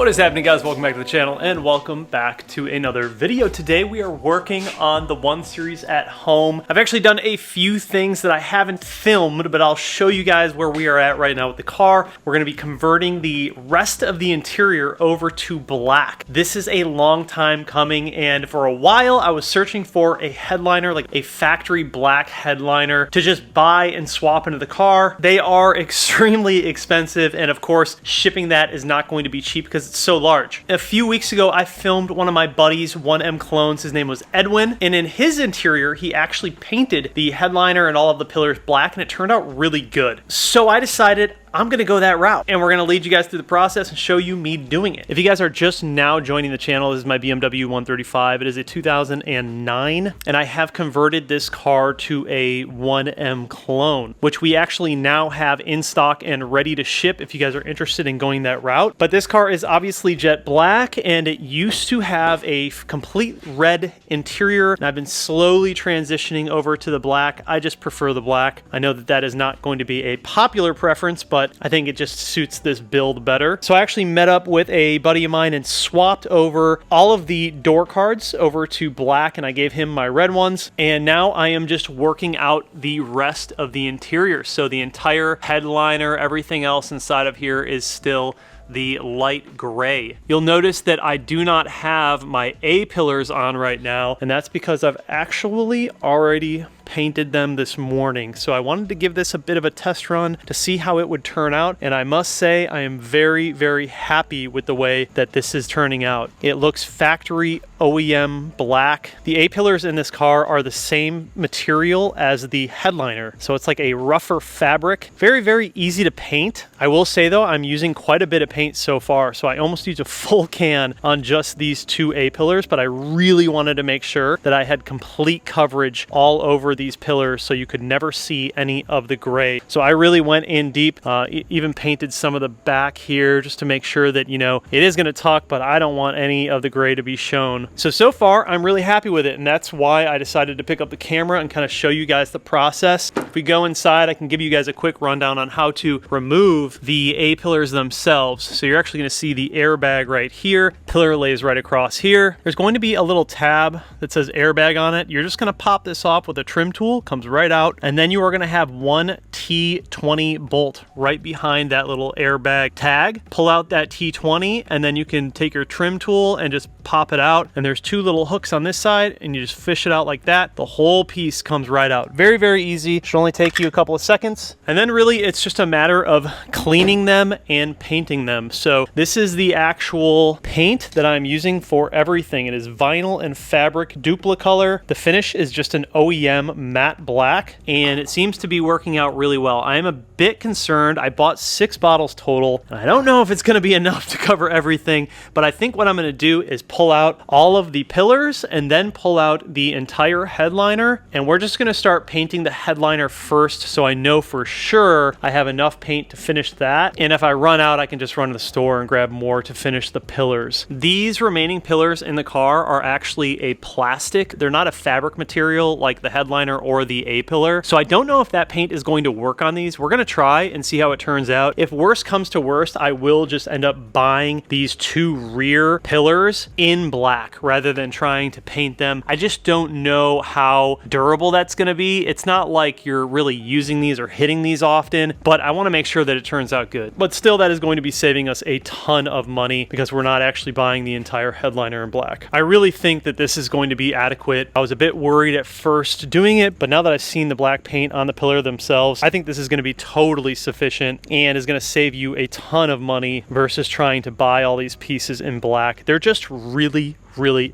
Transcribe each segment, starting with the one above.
What is happening, guys? Welcome back to the channel and welcome back to another video. Today we are working on the 1 Series at home. I've actually done a few things that I haven't filmed, but I'll show you guys where we are at right now with the car. We're going to be converting the rest of the interior over to black. This is a long time coming, and for a while I was searching for a headliner, like a factory black headliner, to just buy and swap into the car. They are extremely expensive, and of course shipping that is not going to be cheap because it's so large. A few weeks ago, I filmed one of my buddies' 1M clones. His name was Edwin, and in his interior, he actually painted the headliner and all of the pillars black, and it turned out really good. So I decided I'm gonna go that route, and we're gonna lead you guys through the process and show you me doing it. If you guys are just now joining the channel, this is my BMW 135. It is a 2009, and I have converted this car to a 1M clone, which we actually now have in stock and ready to ship if you guys are interested in going that route. But this car is obviously jet black, and it used to have a complete red interior, and I've been slowly transitioning over to the black. I just prefer the black. I know that that is not going to be a popular preference, but I think it just suits this build better. So I actually met up with a buddy of mine and swapped over all of the door cards over to black, and I gave him my red ones. And now I am just working out the rest of the interior. So the entire headliner, everything else inside of here is still the light gray. You'll notice that I do not have my A-pillars on right now, and that's because I've actually already painted them this morning. So I wanted to give this a bit of a test run to see how it would turn out, and I must say I am very, very happy with the way that this is turning out. It looks factory OEM black. The A-pillars in this car are the same material as the headliner, so it's like a rougher fabric. Very, very easy to paint. I will say though, I'm using quite a bit of paint so far, so I almost used a full can on just these two A-pillars, but I really wanted to make sure that I had complete coverage all over these pillars so you could never see any of the gray. So I really went in deep, even painted some of the back here just to make sure that, you know, it is going to tuck, but I don't want any of the gray to be shown. So far I'm really happy with it, and that's why I decided to pick up the camera and kind of show you guys the process. If we go inside, I can give you guys a quick rundown on how to remove the A-pillars themselves. So you're actually going to see the airbag right here. Pillar lays right across here. There's going to be a little tab that says airbag on it. You're just going to pop this off with a trim tool, comes right out, and then you are going to have one T20 bolt right behind that little airbag tag. Pull out that T20, and then you can take your trim tool and just pop it out, and there's two little hooks on this side, and you just fish it out like that. The whole piece comes right out. Very, very easy. Should only take you a couple of seconds, and then really it's just a matter of cleaning them and painting them. So this is the actual paint that I'm using for everything. It is vinyl and fabric duplicolor. The finish is just an OEM matte black, and it seems to be working out really well. I am a bit concerned. I bought 6 bottles total, and I don't know if it's going to be enough to cover everything, but I think what I'm going to do is pull out all of the pillars and then pull out the entire headliner, and we're just going to start painting the headliner first so I know for sure I have enough paint to finish that, and if I run out I can just run to the store and grab more to finish the pillars. These remaining pillars in the car are actually a plastic. They're not a fabric material like the headliner or the A-pillar, so I don't know if that paint is going to work on these. We're going to try and see how it turns out. If worst comes to worst, I will just end up buying these 2 rear pillars in black rather than trying to paint them. I just don't know how durable that's going to be. It's not like you're really using these or hitting these often, but I want to make sure that it turns out good. But still, that is going to be saving us a ton of money because we're not actually buying the entire headliner in black. I really think that this is going to be adequate. I was a bit worried at first doing it, but now that I've seen the black paint on the pillar themselves, I think this is going to be totally sufficient and is going to save you a ton of money versus trying to buy all these pieces in black. They're just really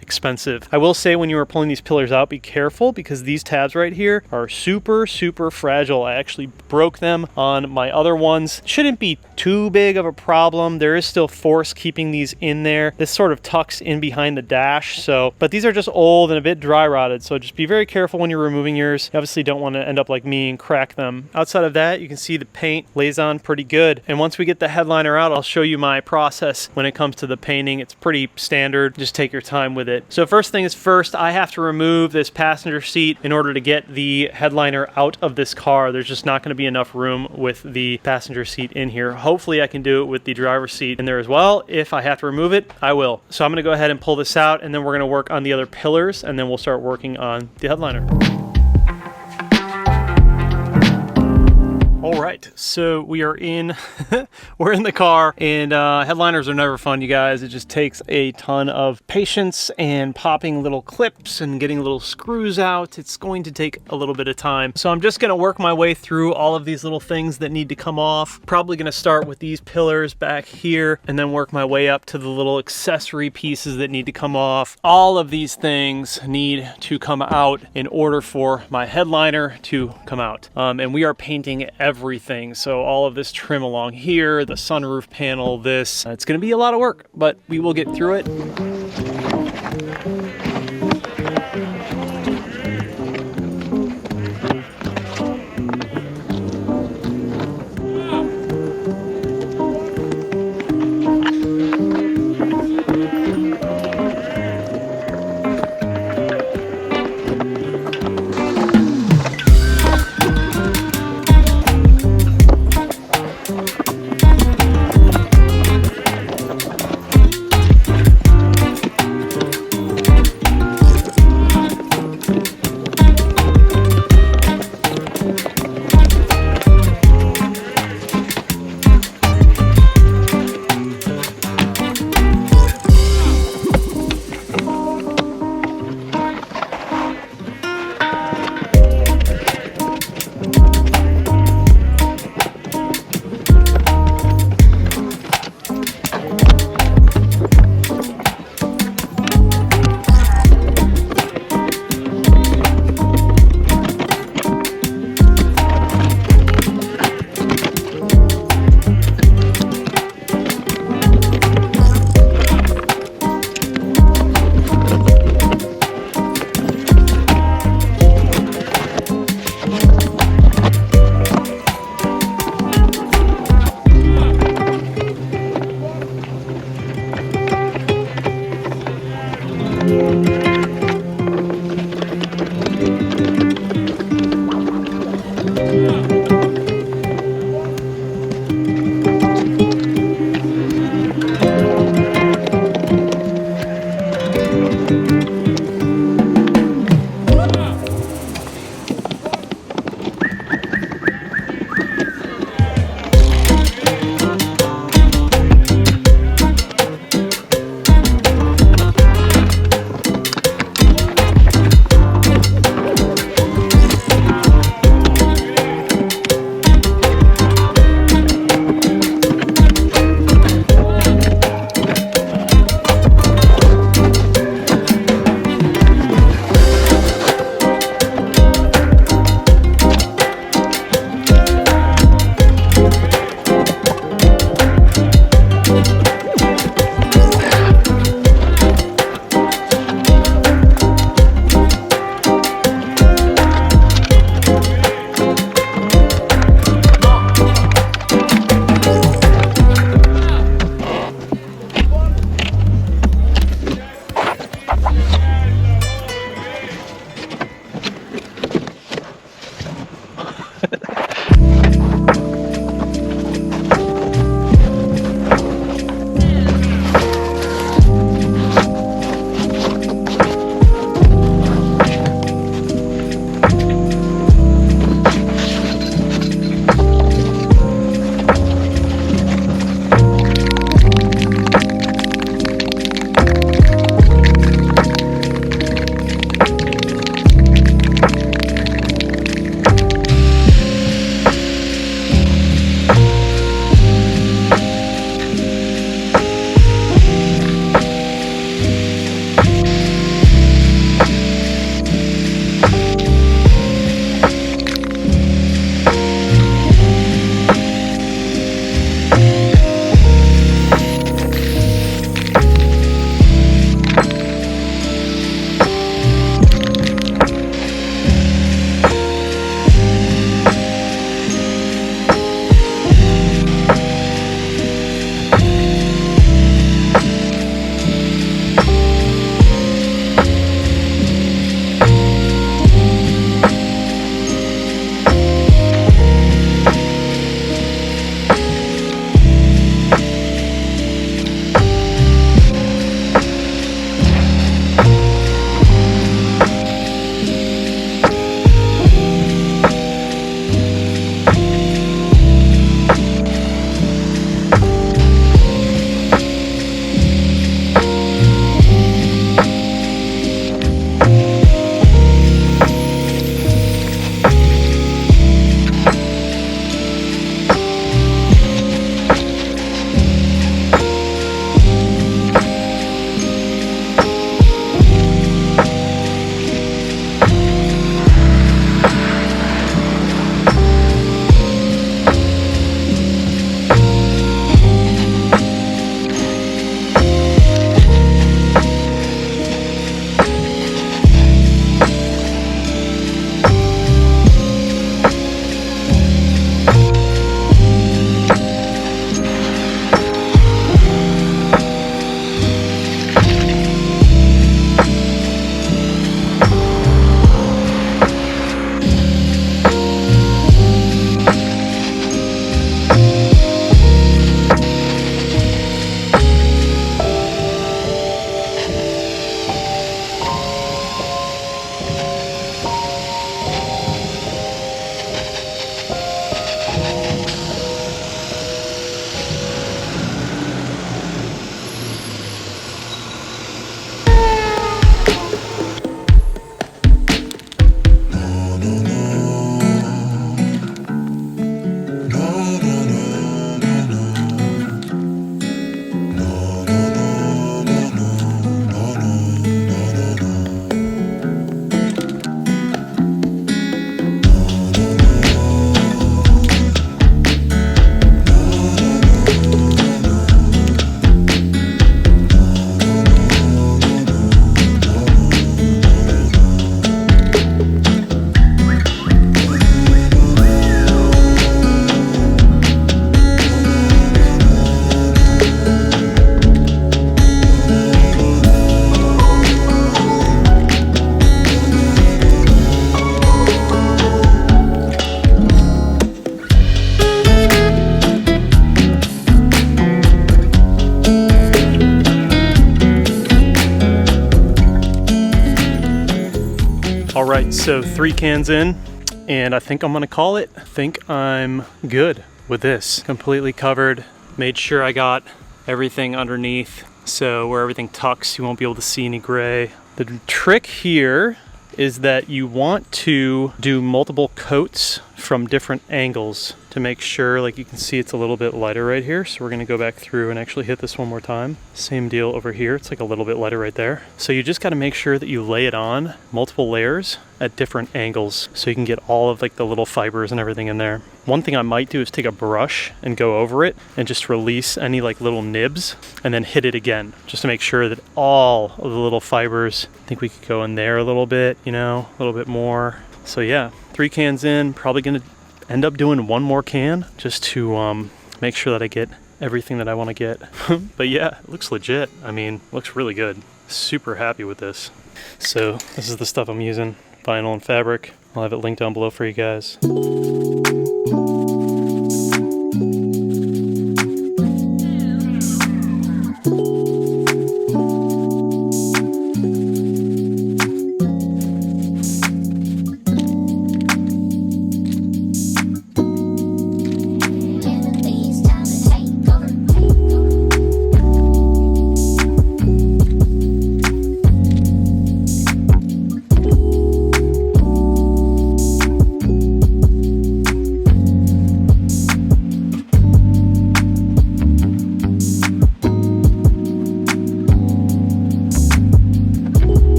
expensive. I will say when you are pulling these pillars out, be careful because these tabs right here are super fragile. I actually broke them on my other ones. Shouldn't be too big of a problem. There is still force keeping these in there. This sort of tucks in behind the dash, but these are just old and a bit dry rotted, so just be very careful when you're removing yours. You obviously don't want to end up like me and crack them. Outside of that, you can see the paint lays on pretty good, and once we get the headliner out, I'll show you my process when it comes to the painting. It's pretty standard. Just take your your time with it. So first thing is first, I have to remove this passenger seat in order to get the headliner out of this car. There's just not going to be enough room with the passenger seat in here. Hopefully I can do it with the driver's seat in there as well. If I have to remove it, I will. So I'm going to go ahead and pull this out, and then we're going to work on the other pillars, and then we'll start working on the headliner. All right, so we are in, we're in the car, and headliners are never fun, you guys. It just takes a ton of patience and popping little clips and getting little screws out. It's going to take a little bit of time. So I'm just gonna work my way through all of these little things that need to come off. Probably gonna start with these pillars back here and then work my way up to the little accessory pieces that need to come off. All of these things need to come out in order for my headliner to come out. And we are painting everything. So all of this trim along here, the sunroof panel, this, it's going to be a lot of work, but we will get through it. right, so 3 cans in, and I think I'm gonna call it. I think I'm good with this. Completely covered, made sure I got everything underneath, so where everything tucks, you won't be able to see any gray. The trick here is that you want to do multiple coats from different angles to make sure, like you can see it's a little bit lighter right here. So we're gonna go back through and actually hit this one more time. Same deal over here, it's like a little bit lighter right there. So you just gotta make sure that you lay it on multiple layers at different angles so you can get all of like the little fibers and everything in there. One thing I might do is take a brush and go over it and just release any like little nibs and then hit it again, just to make sure that all of the little fibers, I think we could go in there a little bit, you know, a little bit more. So yeah, 3 cans in, probably gonna end up doing 1 more can just to make sure that I get everything that I want to get. But yeah, it looks legit. I mean, looks really good. Super happy with this. So this is the stuff I'm using, vinyl and fabric. I'll have it linked down below for you guys.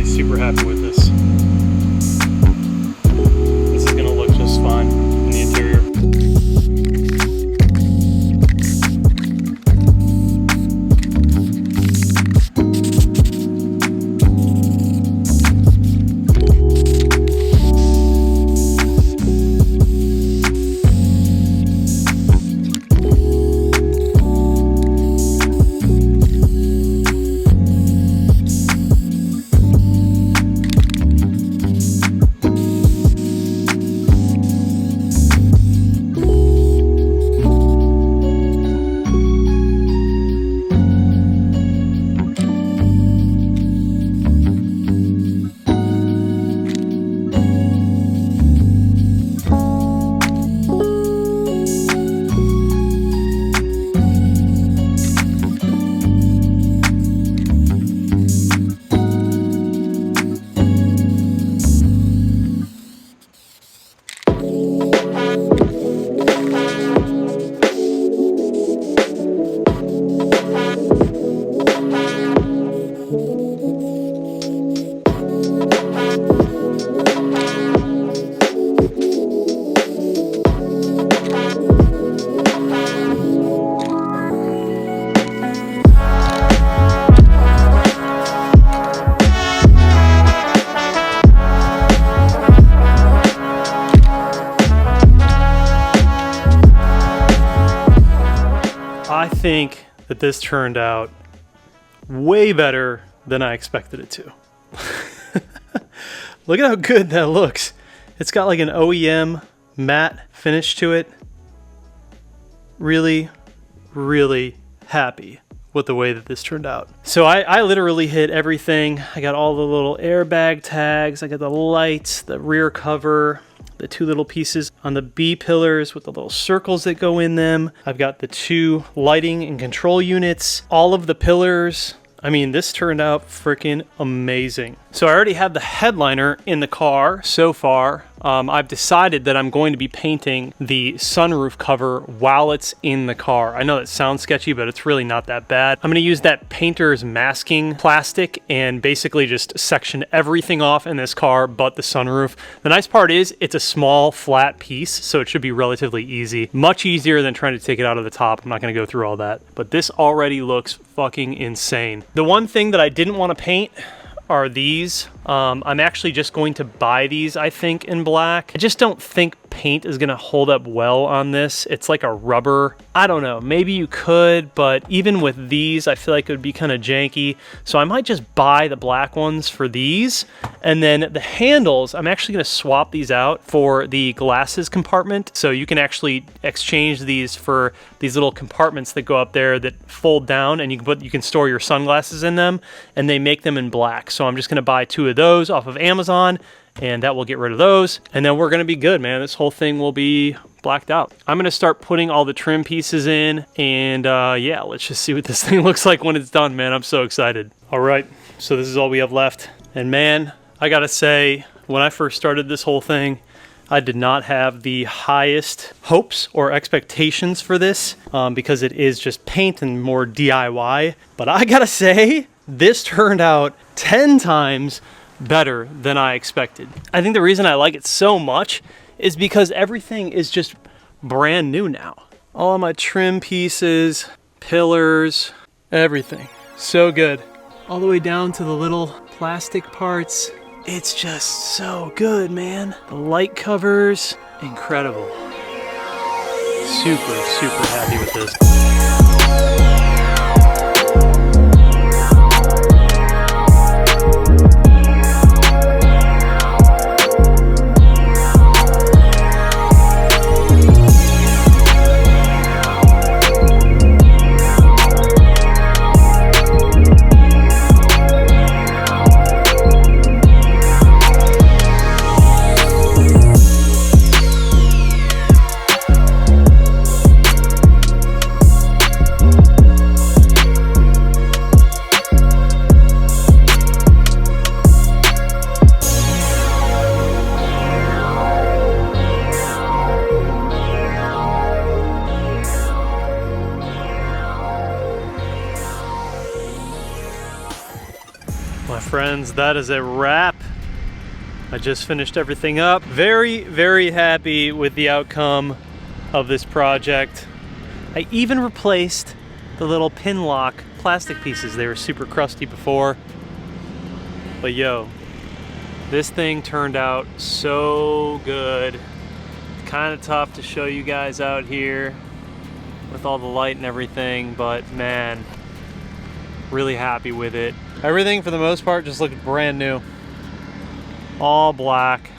Super happy with this. This is gonna look just fine in the interior. I think that this turned out way better than I expected it to. Look at how good that looks. It's got like an OEM matte finish to it. Really, really happy with the way that this turned out. So I literally hit everything. I got all the little airbag tags. I got the lights, the rear cover, the 2 little pieces on the B pillars with the little circles that go in them. I've got the 2 lighting and control units, all of the pillars. I mean, this turned out freaking amazing. So I already have the headliner in the car so far. I've decided that I'm going to be painting the sunroof cover while it's in the car. I know that sounds sketchy, but it's really not that bad. I'm going to use that painter's masking plastic and basically just section everything off in this car but the sunroof. The nice part is it's a small flat piece, so it should be relatively easy. Much easier than trying to take it out of the top. I'm not going to go through all that, but this already looks fucking insane. The one thing that I didn't want to paint are these. I'm actually just going to buy these, I think, in black. I just don't think paint is gonna hold up well on this. It's like a rubber. I don't know, maybe you could, but even with these, I feel like it would be kind of janky. So I might just buy the black ones for these. And then the handles, I'm actually gonna swap these out for the glasses compartment. So you can actually exchange these for these little compartments that go up there that fold down, and you can store your sunglasses in them, and they make them in black. So I'm just gonna buy 2 of those off of Amazon, and that will get rid of those, and then we're gonna be good, man. This whole thing will be blacked out. I'm gonna start putting all the trim pieces in, and yeah, let's just see what this thing looks like when it's done, man. I'm so excited. All right, so this is all we have left, and man, I gotta say, when I first started this whole thing, I did not have the highest hopes or expectations for this because it is just paint and more DIY, but I gotta say, this turned out 10 times better than I expected. I think the reason I like it so much is because everything is just brand new now. All my trim pieces, pillars, everything. So good. All the way down to the little plastic parts. It's just so good, man. The light covers, incredible. Super, super happy with this. My friends, that is a wrap. I just finished everything up. Very, very happy with the outcome of this project. I even replaced the little pin lock plastic pieces. They were super crusty before. But yo, this thing turned out so good. Kind of tough to show you guys out here with all the light and everything, but man, really happy with it. Everything for the most part just looked brand new. All black.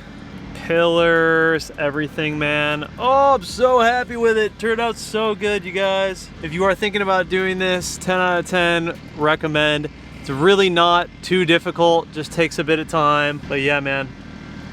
Pillars, everything, man. Oh, I'm so happy with it. Turned out so good, you guys. If you are thinking about doing this, 10 out of 10, recommend. It's really not too difficult, just takes a bit of time. But yeah, man,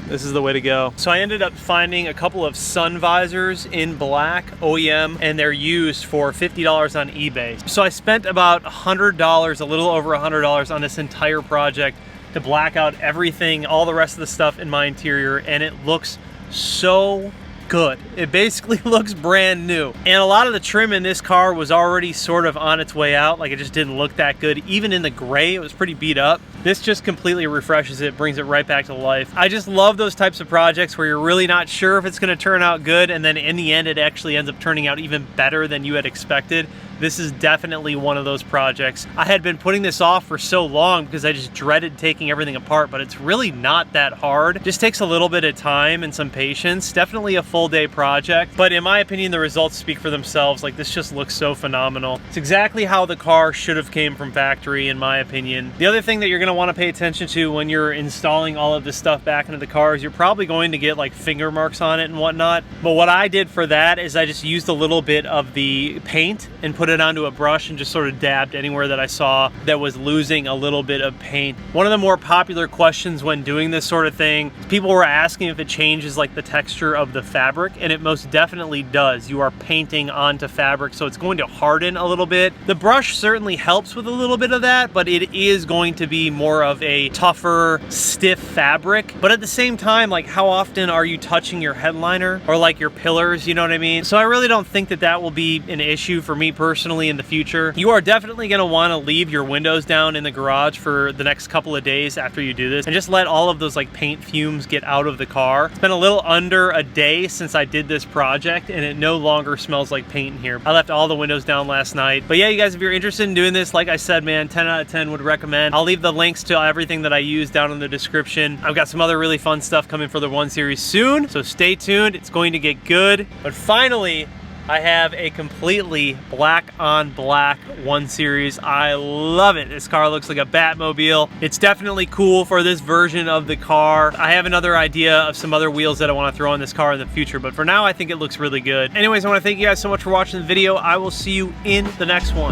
this is the way to go. So I ended up finding a couple of sun visors in black, OEM, and they're used for $50 on eBay. So I spent about $100, a little over $100 on this entire project to black out everything, all the rest of the stuff in my interior, and it looks so good. It basically looks brand new. And a lot of the trim in this car was already sort of on its way out. Like, it just didn't look that good. Even in the gray, it was pretty beat up. This just completely refreshes it, brings it right back to life. I just love those types of projects where you're really not sure if it's gonna turn out good, and then in the end, it actually ends up turning out even better than you had expected. This is definitely one of those projects. I had been putting this off for so long because I just dreaded taking everything apart, but it's really not that hard. It just takes a little bit of time and some patience. Definitely a full day project, but in my opinion, the results speak for themselves. Like, this just looks so phenomenal. It's exactly how the car should have came from factory, in my opinion. The other thing that you're gonna want to pay attention to when you're installing all of this stuff back into the car is you're probably going to get like finger marks on it and whatnot. But what I did for that is I just used a little bit of the paint and put it onto a brush and just sort of dabbed anywhere that I saw that was losing a little bit of paint. One of the more popular questions when doing this sort of thing, people were asking if it changes like the texture of the fabric, and it most definitely does. You are painting onto fabric, so it's going to harden a little bit. The brush certainly helps with a little bit of that, but it is going to be more of a tougher, stiff fabric, but at the same time, like, how often are you touching your headliner or like your pillars, you know what I mean? So I really don't think that that will be an issue for me personally in the future. You are definitely gonna wanna leave your windows down in the garage for the next couple of days after you do this, and just let all of those like paint fumes get out of the car. It's been a little under a day since I did this project, and it no longer smells like paint in here. I left all the windows down last night. But yeah, you guys, if you're interested in doing this, like I said, man, 10 out of 10 would recommend. I'll leave the links to everything that I use down in the description. I've got some other really fun stuff coming for the 1 Series soon, so stay tuned. It's going to get good. But finally, I have a completely black on black 1 Series. I love it. This car looks like a Batmobile. It's definitely cool for this version of the car. I have another idea of some other wheels that I want to throw on this car in the future, but for now I think it looks really good. Anyways, I want to thank you guys so much for watching the video. I will see you in the next one.